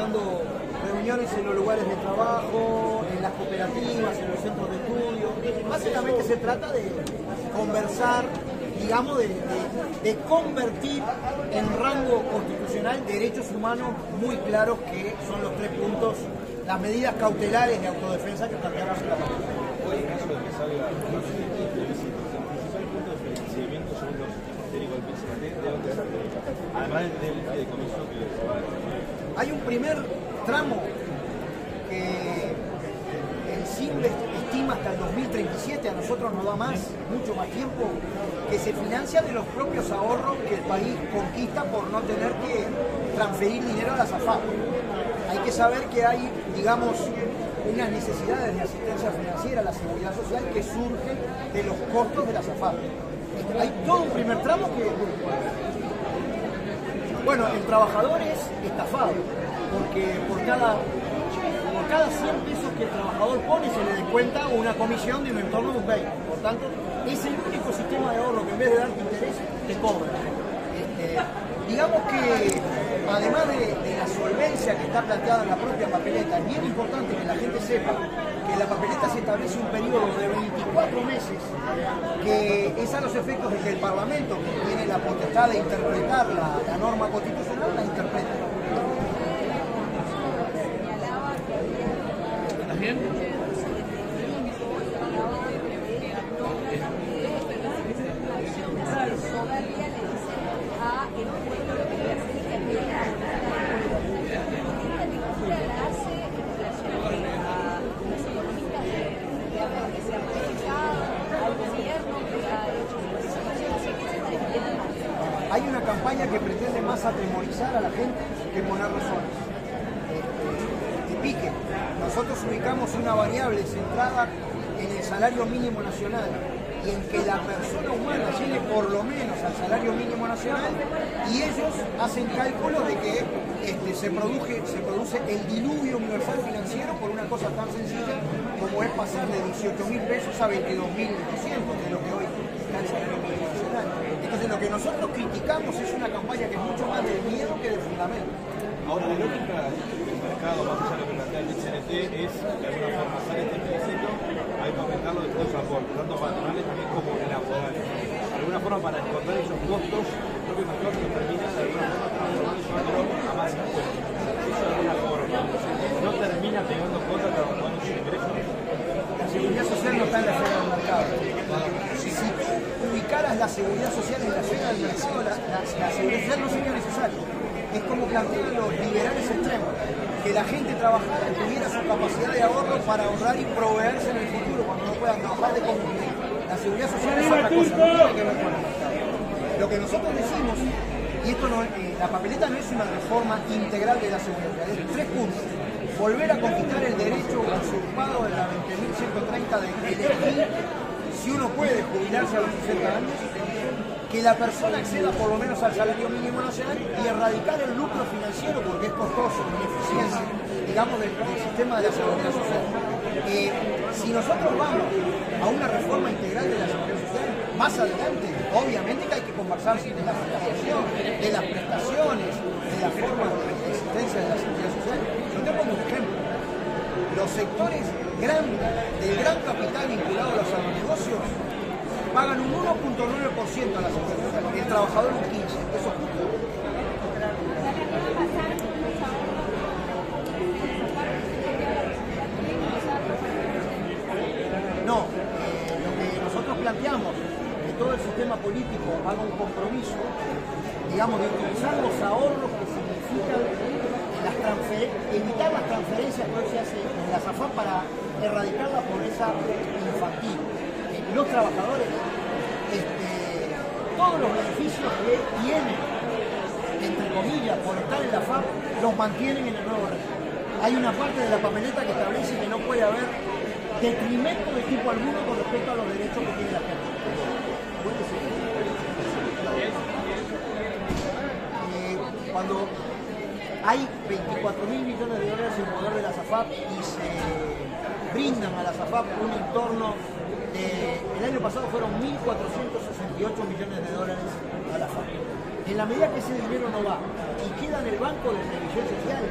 organizando reuniones en los lugares de trabajo, en las cooperativas, en los centros de estudio. Básicamente se trata de conversar, digamos, de convertir en rango constitucional derechos humanos muy claros, que son los 3 puntos, las medidas cautelares de autodefensa que planteamos en la pandemia. En caso de que salga el principal punto de financiamiento según los técnicos del PCT, ¿de dónde sale? Además del fideicomiso que se va a dar. Hay un primer tramo que el CIMBE estima hasta el 2037, a nosotros nos da más, mucho más tiempo, que se financia de los propios ahorros que el país conquista por no tener que transferir dinero a la SAFAP. Hay que saber que hay, digamos, unas necesidades de asistencia financiera a la seguridad social que surgen de los costos de la SAFAP. Hay todo un primer tramo que, bueno, el trabajador es estafado, porque por cada 100 pesos que el trabajador pone se le descuenta una comisión de un entorno de un 20. Por tanto, es el único sistema de ahorro que en vez de darte interés, te cobra. Digamos que, además de la solvencia que está planteada en la propia papeleta, es bien importante que la gente sepa que en la papeleta se establece un periodo de 24 meses, que es a los efectos de que el Parlamento, que tiene la potestad de interpretar la norma constitucional, la interprete. ¿También? Hay una campaña que pretende más atemorizar a la gente que poner razones. De pique. Nosotros ubicamos una variable centrada en el salario mínimo nacional y en que la persona humana llegue por lo menos al salario mínimo nacional, y ellos hacen cálculos de que se produce el diluvio universal financiero por una cosa tan sencilla como es pasar de 18.000 pesos a 22.200, de lo que hoy está el salario mínimo nacional. Entonces lo que nosotros criticamos es una campaña que es mucho más de miedo que de fundamento. Ahora, la lógica del mercado, más allá de lo que plantea el CNT, es de alguna forma sale este plebiscito, hay que aumentarlo de todos los aportes, tanto patronales también como laborales. De alguna forma, para encontrar esos costos, el propio mercado se termina de alguna forma transformándolo a más impuestos. Eso de alguna forma no termina pegando contra trabajando sus ingresos. La seguridad social no está en la esfera del mercado. Si tú ubicaras la seguridad social en la esfera del mercado, la seguridad social no sería necesaria. Es como plantean los liberales extremos, que la gente trabajara y tuviera su capacidad de ahorro para ahorrar y proveerse en el futuro cuando no puedan trabajar de combustible. La seguridad social es otra cosa, no tiene que ver con el mercado. Lo que nosotros decimos, y esto no, la papeleta no es una reforma integral de la seguridad social, es 3 puntos. Volver a conquistar el derecho usurpado de la 20.130 de elegir si uno puede jubilarse a los 60 años, que la persona acceda por lo menos al salario mínimo nacional y erradicar el lucro financiero, porque es costoso, ineficiencia, digamos, del sistema de la seguridad social. Si nosotros vamos a una reforma integral de la seguridad social, más adelante, obviamente que hay que conversar de la financiación, de las prestaciones, de la forma de existencia de la seguridad social. Yo te pongo un ejemplo. Los sectores del gran capital vinculado a los agronegocios pagan un 1.9% a la seguridad social, el trabajador un 15%. Eso es justo. No, lo que nosotros planteamos, que todo el sistema político haga un compromiso, digamos, de utilizar los ahorros que significan evitar las transferencias que hoy se hacen en la SAFAP para erradicar la pobreza infantil. Los trabajadores, todos los beneficios que tienen, entre comillas, por estar en la FAP, los mantienen en el nuevo régimen. Hay una parte de la papeleta que establece que no puede haber detrimento de tipo alguno con respecto a los derechos que tiene la gente. Cuando hay 24.000 millones de dólares en poder de la SAFAP y se brindan a la SAFAP un entorno el año pasado fueron 1.468 millones de dólares a la FAP. En la medida que ese dinero no va y queda en el banco de previsión social,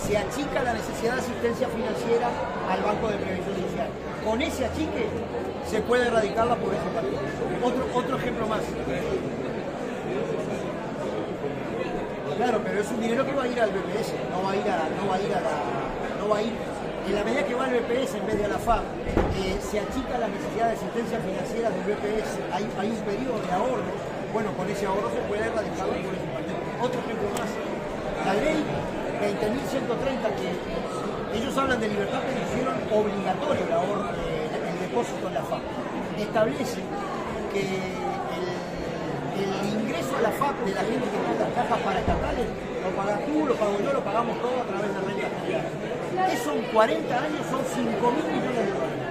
se achica la necesidad de asistencia financiera al Banco de Previsión Social. Con ese achique se puede erradicar la pobreza infantil. Otro ejemplo más. Claro, pero es un dinero que va a ir al BPS, no va a ir. En la medida que va al BPS en vez de a la FAP, se achica la necesidad de asistencia financiera del BPS, hay un periodo de ahorro. Bueno, con ese ahorro se puede erradicar la pobreza infantil. Otro ejemplo más, la ley 20.130, que ellos hablan de libertad, pero hicieron obligatorio el depósito en la FAP, establece que el ingreso a la FAP de la gente que tiene las cajas paraestatales lo pagas tú, lo pago yo, lo pagamos todo a través de renta general. Eso en 40 años son 5.000 millones de dólares.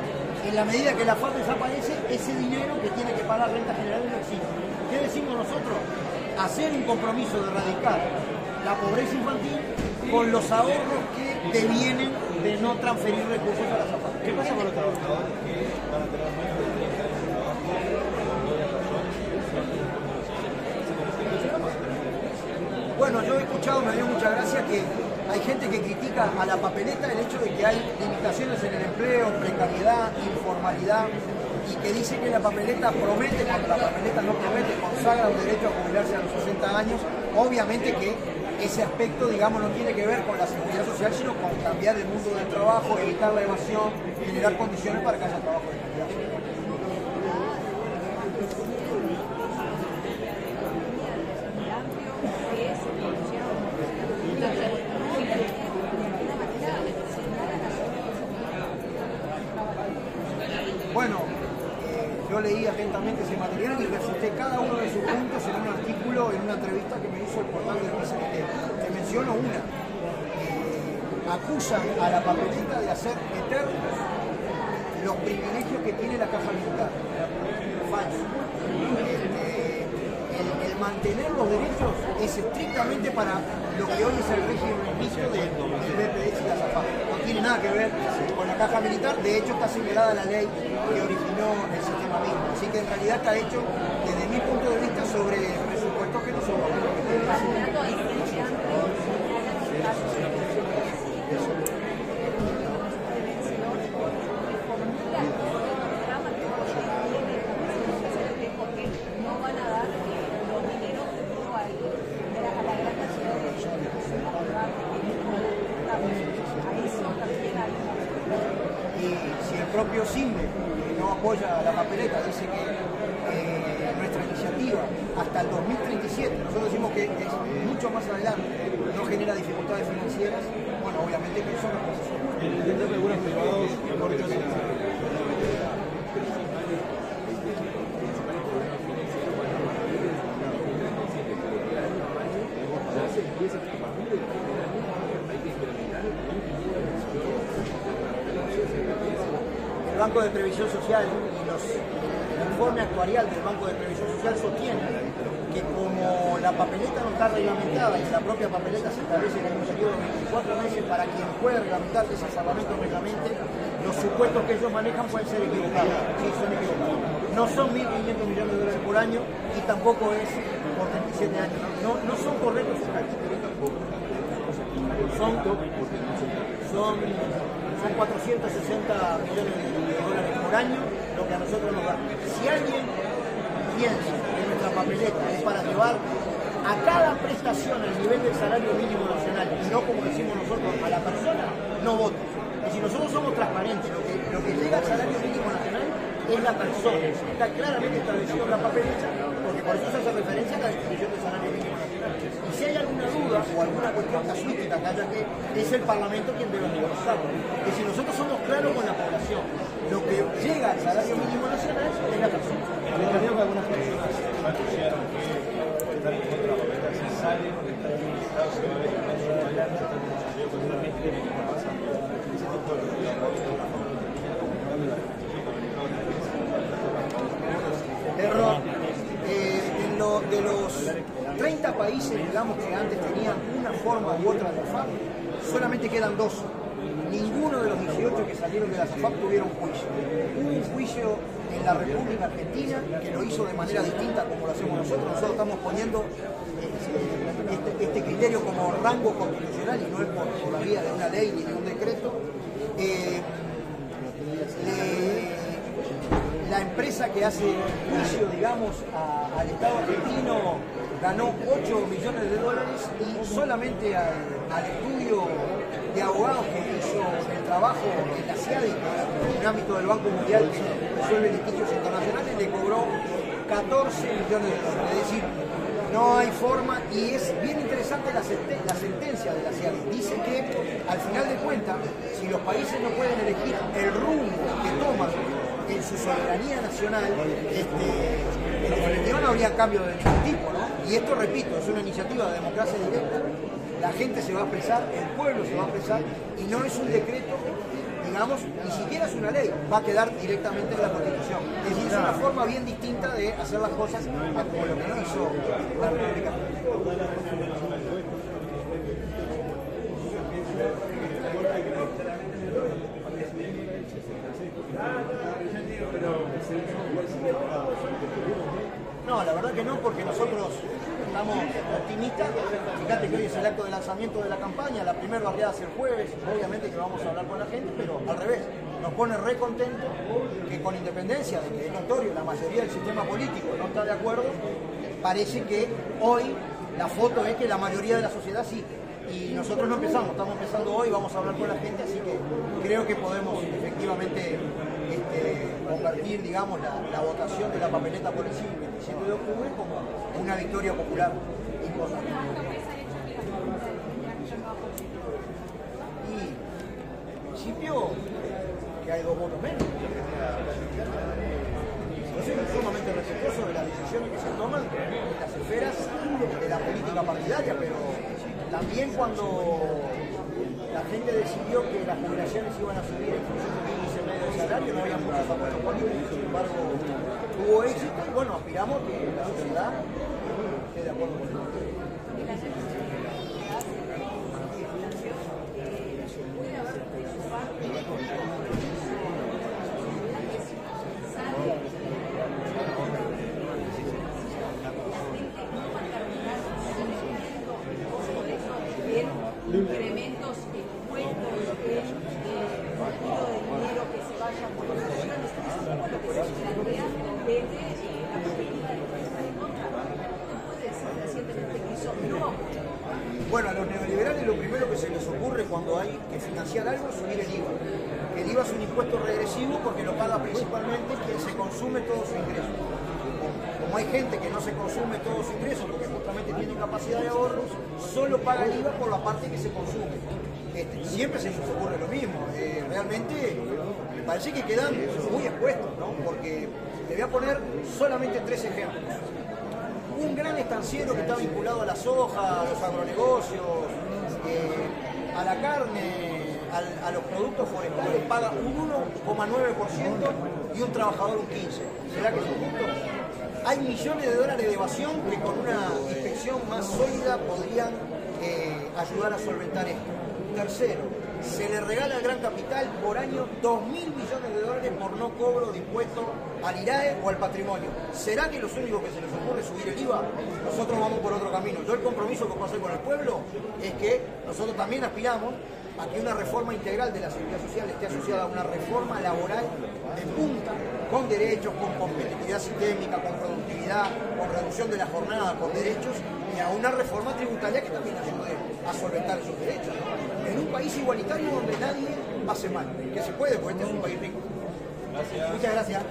En la medida que la FAP desaparece, ese dinero que tiene que pagar renta general no existe. ¿Qué decimos nosotros? Hacer un compromiso de erradicar la pobreza infantil con los ahorros que devienen de no transferir recursos a la FAP. ¿Qué pasa con los trabajadores que van a tener menos de 30 años de trabajo? Bueno, yo he escuchado, me dio mucha gracia que hay gente que critica a la papeleta el hecho de que hay limitaciones en el empleo, precariedad, informalidad, y que dice que la papeleta promete, cuando la papeleta no promete, consagra un derecho a jubilarse a los 60 años. Obviamente que ese aspecto, digamos, no tiene que ver con la seguridad social, sino con cambiar el mundo del trabajo, evitar la evasión, generar condiciones para que haya trabajo de calidad. Bueno, yo leí atentamente ese material y refuté cada uno de sus puntos en un artículo, en una entrevista que me hizo el portal del PCT. Te menciono una. Acusan a la papeleta de hacer eternos los privilegios que tiene la caja militar. Falso. El mantener los derechos es estrictamente para lo que hoy es el régimen mixto del BPS y la SAFAP. No tiene nada que ver con la caja militar, de hecho está señalada la ley que originó el sistema mismo. Así que en realidad está hecho desde mi punto de vista sobre presupuestos que no son los que propio CIMBE, que no apoya la papeleta, dice que nuestra iniciativa hasta el 2037, nosotros decimos que es mucho más adelante, no genera dificultades financieras. Bueno, obviamente que eso no es posible. ¿Entienden seguros privados el Banco de Previsión Social y el informe actuarial del Banco de Previsión Social sostiene que como la papeleta no está reglamentada y en la propia papeleta se establece que hay un periodo de 24 meses para quien puede reglamentar que ese parlamento reglamente, los supuestos que ellos manejan pueden ser equivocados. Sí, son equivocados. No son 1.500 millones de dólares por año y tampoco es por 37 años. No son correctos sus cálculos. Son 460 millones de dólares por año lo que a nosotros nos da. Si alguien piensa que nuestra papeleta es para llevar a cada prestación al nivel del salario mínimo nacional y no como decimos nosotros a la persona, no vote. Y si nosotros somos transparentes, lo que llega al salario mínimo nacional es la persona. Está claramente establecido en la papeleta, porque por eso se hace referencia a la definición del salario mínimo nacional. Y si hay alguna duda o alguna cuestión casuística que haya, que es el Parlamento quien debe negociarlo. Que si nosotros somos claros con la población, lo que llega al salario mínimo nacional es la persona. Me entendió que algunas personas anunciaron que están en contra de la papeleta, si salen, están en un estado, se va a ver que están bailando, están en un sentido con una gente que está pasando. Ese tipo de error. De los 30 países, digamos, que antes tenían una forma u otra de FAP, solamente quedan 2. Ninguno de los 18 que salieron de la SAFAP tuvieron juicio. Hubo un juicio en la República Argentina que lo hizo de manera distinta como lo hacemos nosotros. Nosotros estamos poniendo este criterio como rango constitucional y no es por la vía de una ley ni de un decreto. La empresa que hace juicio, digamos, al Estado argentino ganó 8 millones de dólares y solamente al estudio de abogados que hizo el trabajo en la CIADI, en el ámbito del Banco Mundial que resuelve litigios internacionales, le cobró 14 millones de dólares. Es decir, no hay forma, y es bien interesante la sentencia de la CIADI. Dice que, al final de cuentas, si los países no pueden elegir el rumbo que toman en su soberanía nacional, en definitiva no habría cambio de ningún tipo, ¿no? Y esto, repito, es una iniciativa de democracia directa, la gente se va a expresar, el pueblo se va a expresar, y no es un decreto, digamos, ni siquiera es una ley, va a quedar directamente en la Constitución. Es decir, es una forma bien distinta de hacer las cosas a como lo que no hizo la República. No, la verdad que no, porque nosotros estamos optimistas. Fíjate que hoy es el acto de lanzamiento de la campaña, la primera barriada es el jueves, obviamente que vamos a hablar con la gente, pero al revés, nos pone re contentos que, con independencia de que es notorio, la mayoría del sistema político no está de acuerdo, parece que hoy la foto es que la mayoría de la sociedad sí. Y nosotros no empezamos, estamos empezando hoy, vamos a hablar con la gente, así que creo que podemos efectivamente convertir, digamos, la votación de la papeleta por el 27 de octubre como una victoria popular importante. Y en principio que hay 2 votos menos. Yo soy sumamente respetuoso de las decisiones que se toman en las esferas de la política partidaria, pero también cuando la gente decidió que las jubilaciones iban a subir en función del índice medio de salario, no había muchos acuerdos políticos, sin embargo hubo éxito y bueno, aspiramos que la sociedad esté de acuerdo con nosotros. Incrementos en impuestos, en retiro de dinero que se vaya por las acciones, eso es lo que se plantea desde la política de estar en contra. No puede ser recientemente que eso no. Bueno, a los neoliberales lo primero que se les ocurre cuando hay que financiar algo es subir el IVA. El IVA es un impuesto regresivo porque lo paga principalmente quien se consume todo su ingreso. Como hay gente que no se consume todo su ingreso porque justamente tiene capacidad de ahorros, solo paga el IVA por la parte que se consume. Siempre se les ocurre lo mismo. Realmente me parece que quedan muy expuestos, ¿no? Porque le voy a poner solamente 3 ejemplos. Un gran estanciero que está vinculado a la soja, a los agronegocios, a la carne, a los productos forestales, paga un 1,9% y un trabajador un 15%. ¿Será que es justo? Hay millones de dólares de evasión que con una inspección más sólida podrían ayudar a solventar esto. Tercero, se le regala al gran capital por año 2.000 millones de dólares por no cobro de impuestos al IRAE o al patrimonio. ¿Será que los únicos que se les ocurre es subir el IVA? Nosotros vamos por otro camino. Yo el compromiso que puedo hacer con el pueblo es que nosotros también aspiramos a que una reforma integral de la seguridad social esté asociada a una reforma laboral de punta, con derechos, con competitividad sistémica, con productividad, con reducción de la jornada, con derechos, y a una reforma tributaria que también ayude a solventar esos derechos, ¿no? En un país igualitario donde nadie pase mal, que se puede, porque este es un país rico. Gracias. Muchas gracias.